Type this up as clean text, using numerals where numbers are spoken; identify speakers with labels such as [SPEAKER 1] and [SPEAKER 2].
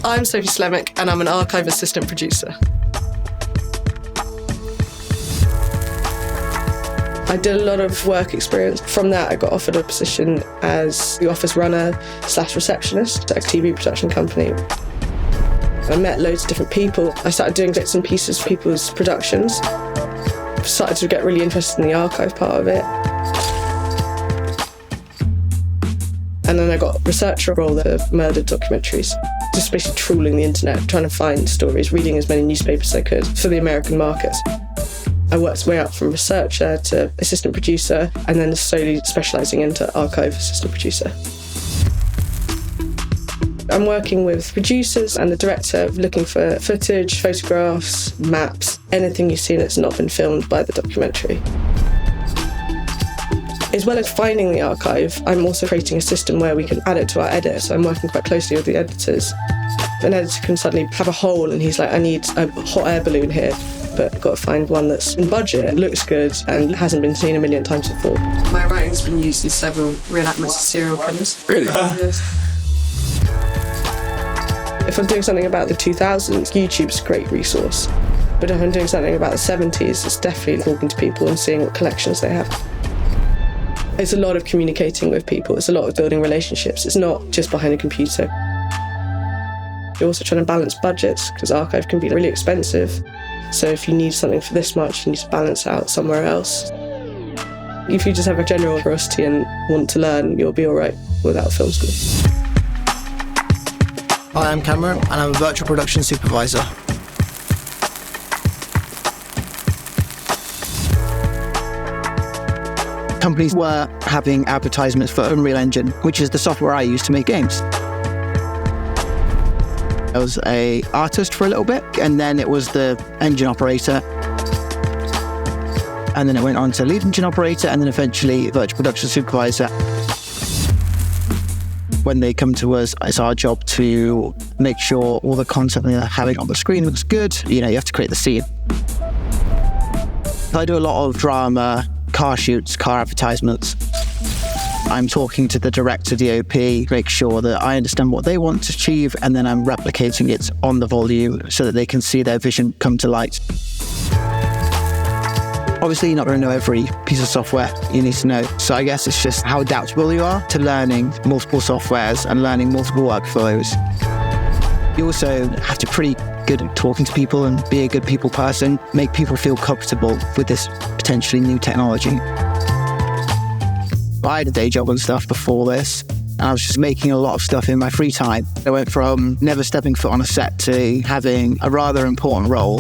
[SPEAKER 1] I'm Sophie Slemeck and I'm an archive assistant producer. I did a lot of work experience. From that, I got offered a position as the office runner / receptionist at a TV production company. I met loads of different people. I started doing bits and pieces of people's productions. Started to get really interested in the archive part of it. And then I got a researcher role for murder documentaries. Just basically trawling the internet, trying to find stories, reading as many newspapers as I could for the American market. I worked my way up from researcher to assistant producer and then slowly specialising into archive assistant producer. I'm working with producers and the director looking for footage, photographs, maps, anything you've seen that's not been filmed by the documentary. As well as finding the archive, I'm also creating a system where we can add it to our edit. So I'm working quite closely with the editors. An editor can suddenly have a hole and he's like, I need a hot air balloon here, but I've got to find one that's in budget, looks good, and hasn't been seen a million times before. My writing's been used in several reenactments of serial killers.
[SPEAKER 2] Really?
[SPEAKER 1] Yes. If I'm doing something about the 2000s, YouTube's a great resource. But if I'm doing something about the 70s, it's definitely talking to people and seeing what collections they have. It's a lot of communicating with people. It's a lot of building relationships. It's not just behind a computer. You're also trying to balance budgets because archive can be really expensive. So if you need something for this much, you need to balance out somewhere else. If you just have a general curiosity and want to learn, you'll be all right without film school.
[SPEAKER 3] Hi, I'm Cameron and I'm a virtual production supervisor. Companies were having advertisements for Unreal Engine, which is the software I use to make games. I was an artist for a little bit, and then it was the engine operator. And then it went on to lead engine operator, and then eventually virtual production supervisor. When they come to us, it's our job to make sure all the content they're having on the screen looks good. You know, you have to create the scene. I do a lot of drama, car shoots, car advertisements. I'm talking to the director, DOP, make sure that I understand what they want to achieve, and then I'm replicating it on the volume so that they can see their vision come to light. Obviously, you're not going to know every piece of software you need to know. So I guess it's just how adaptable you are to learning multiple softwares and learning multiple workflows. You also have to be pretty good at talking to people and be a good people person, make people feel comfortable with this potentially new technology. I had a day job and stuff before this, and I was just making a lot of stuff in my free time. I went from never stepping foot on a set to having a rather important role